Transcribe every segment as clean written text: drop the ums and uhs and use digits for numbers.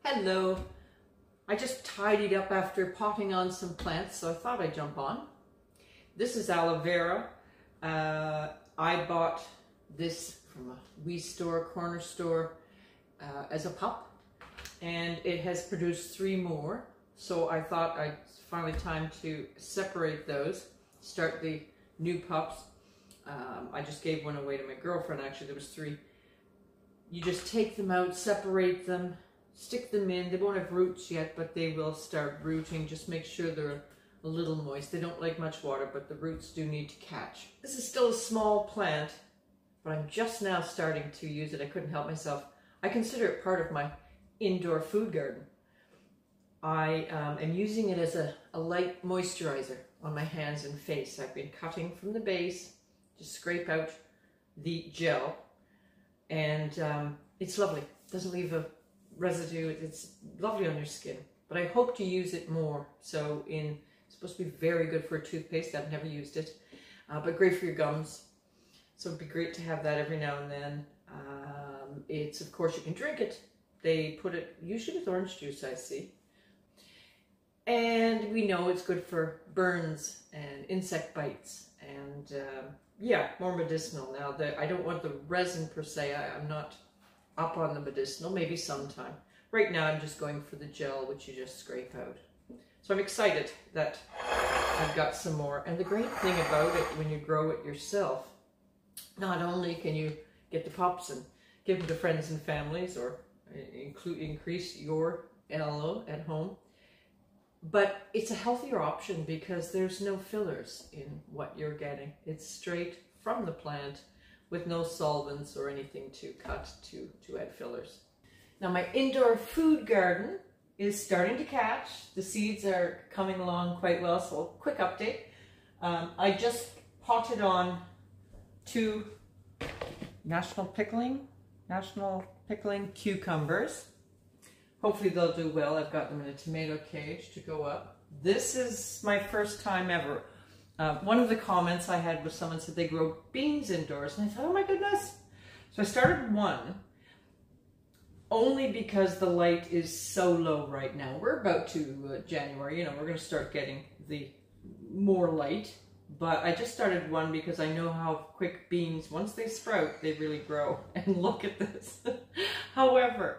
Hello. I just tidied up after potting on some plants, so I thought I'd jump on. This is aloe vera. I bought this from a wee store, corner store, as a pup, and it has produced 3 more. So I thought it's finally time to separate those, start the new pups. I just gave one away to my girlfriend, actually. There was 3. You just take them out, separate them, stick them in. They won't have roots yet, but they will start rooting. Just make sure they're a little moist. They don't like much water, but the roots do need to catch. This is still a small plant, but I'm just now starting to use it. I couldn't help myself. I consider it part of my indoor food garden. I am using it as a light moisturizer on my hands and face. I've been cutting from the base, just scrape out the gel, and it's lovely. It doesn't leave a residue. It's lovely on your skin, but I hope to use it more. So it's supposed to be very good for a toothpaste. I've never used it, but great for your gums. So it'd be great to have that every now and then. It's, of course, you can drink it. They put it usually with orange juice, I see. And we know it's good for burns and insect bites, and yeah, more medicinal. Now, I don't want the resin per se. I'm not up on the medicinal, maybe sometime. Right now I'm just going for the gel, which you just scrape out. So I'm excited that I've got some more. And the great thing about it, when you grow it yourself, not only can you get the pups and give them to friends and families, or increase your aloe at home, but it's a healthier option because there's no fillers in what you're getting. It's straight from the plant with no solvents or anything to cut to add fillers. Now my indoor food garden is starting to catch. The seeds are coming along quite well, so quick update. I just potted on 2 national pickling cucumbers. Hopefully they'll do well. I've got them in a tomato cage to go up. This is my first time ever. One of the comments I had was someone said they grow beans indoors, and I thought, oh my goodness. So I started one, only because the light is so low right now. We're about to January, you know, we're going to start getting the more light, but I just started one because I know how quick beans, once they sprout, they really grow. And look at this. However,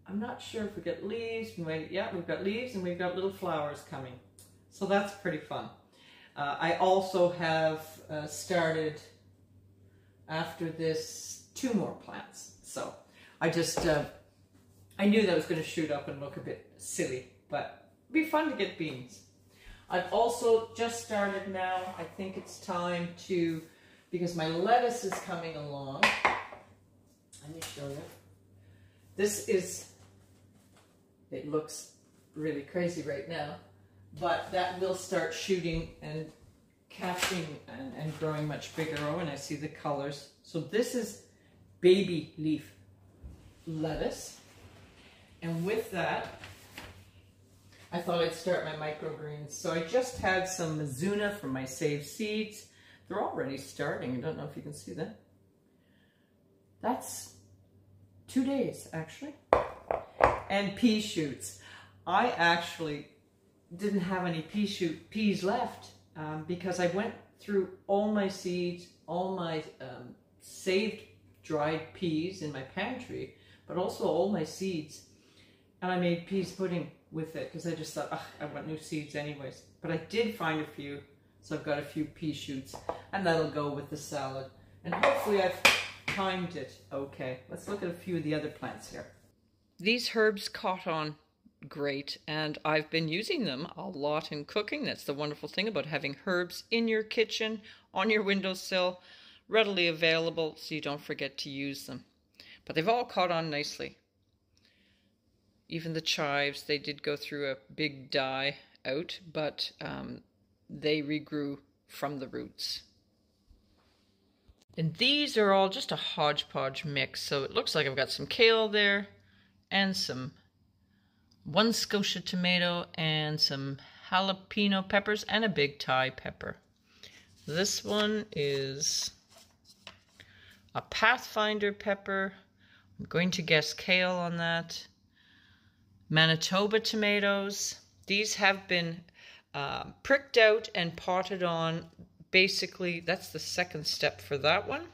I'm not sure if we get leaves. Yeah, we've got leaves and we've got little flowers coming. So that's pretty fun. I also have started, after this, 2 more plants. So I just, I knew that was going to shoot up and look a bit silly, but it'd be fun to get beans. I've also just started now. I think it's time to, because my lettuce is coming along. Let me show you. This is, it looks really crazy right now, but that will start shooting and catching and growing much bigger. Oh, and I see the colors. So this is baby leaf lettuce. And with that, I thought I'd start my microgreens. So I just had some Mizuna from my saved seeds. They're already starting. I don't know if you can see that. That's 2 days, actually. And pea shoots. I actually didn't have any peas left because I went through all my seeds, all my saved dried peas in my pantry, but also all my seeds. And I made peas pudding with it because I just thought, I want new seeds anyways. But I did find a few, so I've got a few pea shoots, and that'll go with the salad. And hopefully I've timed it okay. Let's look at a few of the other plants here. These herbs caught on great, and I've been using them a lot in cooking. That's the wonderful thing about having herbs in your kitchen, on your windowsill, readily available, so you don't forget to use them. But they've all caught on nicely. Even the chives, they did go through a big die out, but they regrew from the roots. And these are all just a hodgepodge mix, so it looks like I've got some kale there, and some 1 Scotia tomato, and some jalapeno peppers, and a big Thai pepper. This one is a Pathfinder pepper. I'm going to guess kale on that. Manitoba tomatoes. These have been pricked out and potted on. Basically, that's the second step for that one.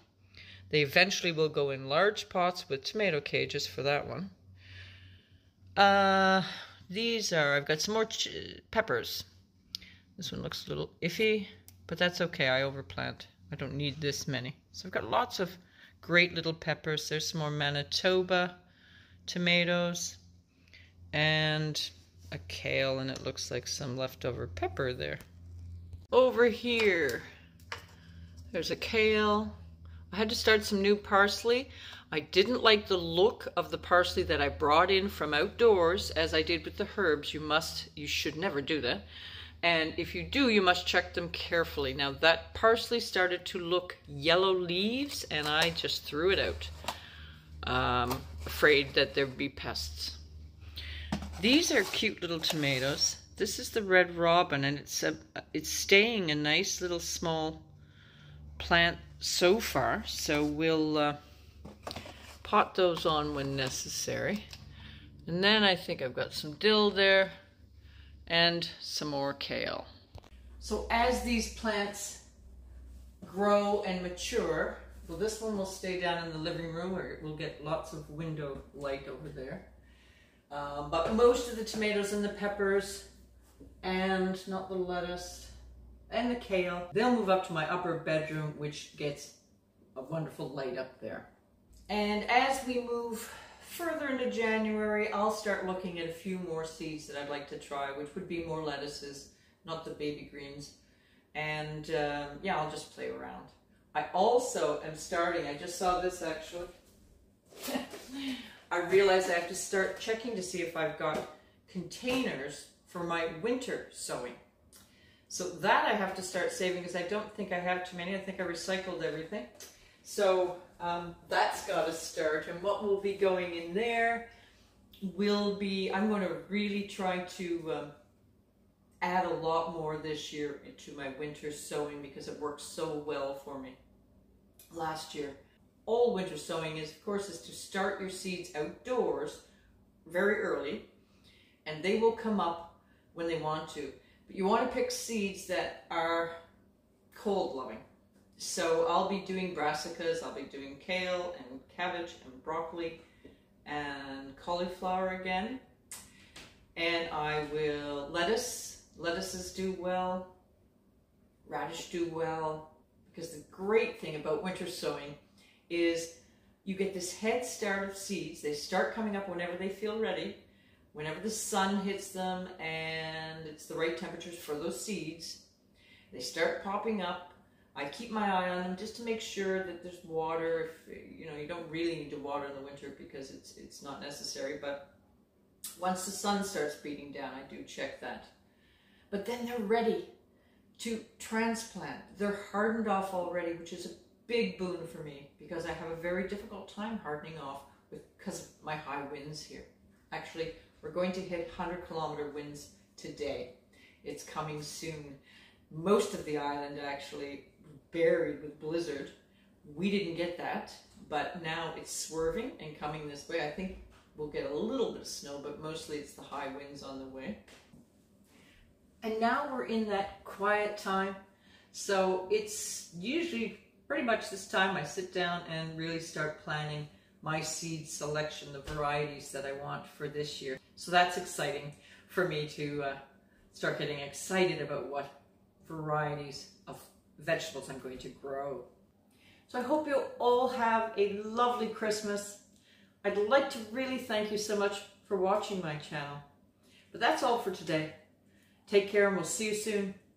They eventually will go in large pots with tomato cages for that one. These are, I've got some more peppers. This one looks a little iffy, but that's okay. I overplant. I don't need this many. So I've got lots of great little peppers. There's some more Manitoba tomatoes and a kale, and it looks like some leftover pepper there. Over here, there's a kale. I had to start some new parsley. I didn't like the look of the parsley that I brought in from outdoors, as I did with the herbs. You should never do that. And if you do, you must check them carefully. Now that parsley started to look yellow leaves, and I just threw it out, afraid that there'd be pests. These are cute little tomatoes. This is the red robin, and it's staying a nice little small plant so far. So we'll pot those on when necessary. And then I think I've got some dill there and some more kale. So as these plants grow and mature, well, this one will stay down in the living room where it will get lots of window light over there. But most of the tomatoes and the peppers, and not the lettuce, and the kale, they'll move up to my upper bedroom, which gets a wonderful light up there. And as we move further into January, I'll start looking at a few more seeds that I'd like to try, which would be more lettuces, not the baby greens. And yeah, I'll just play around. I also am starting, I just saw this actually. I realized I have to start checking to see if I've got containers for my winter sowing. So that I have to start saving, because I don't think I have too many. I think I recycled everything. So that's got to start. And what will be going in there will be, I'm going to really try to add a lot more this year into my winter sowing, because it worked so well for me last year. All winter sowing is, of course, is to start your seeds outdoors very early, and they will come up when they want to. But you want to pick seeds that are cold loving. So I'll be doing brassicas, I'll be doing kale and cabbage and broccoli and cauliflower again. And I will, lettuces do well, radish do well, because the great thing about winter sowing is you get this head start of seeds. They start coming up whenever they feel ready, whenever the sun hits them and it's the right temperatures for those seeds. They start popping up. I keep my eye on them just to make sure that there's water. If, you know, you don't really need to water in the winter because it's not necessary, but once the sun starts beating down, I do check that. But then they're ready to transplant. They're hardened off already, which is a big boon for me, because I have a very difficult time hardening off because of my high winds here. Actually, we're going to hit 100-kilometer winds today. It's coming soon. Most of the island actually buried with blizzard. We didn't get that, but now it's swerving and coming this way. I think we'll get a little bit of snow, but mostly it's the high winds on the way. And now we're in that quiet time. So it's usually pretty much this time I sit down and really start planning my seed selection, the varieties that I want for this year. So that's exciting for me to start getting excited about what varieties of vegetables I'm going to grow. So I hope you all have a lovely Christmas. I'd like to really thank you so much for watching my channel. But that's all for today. Take care, and we'll see you soon.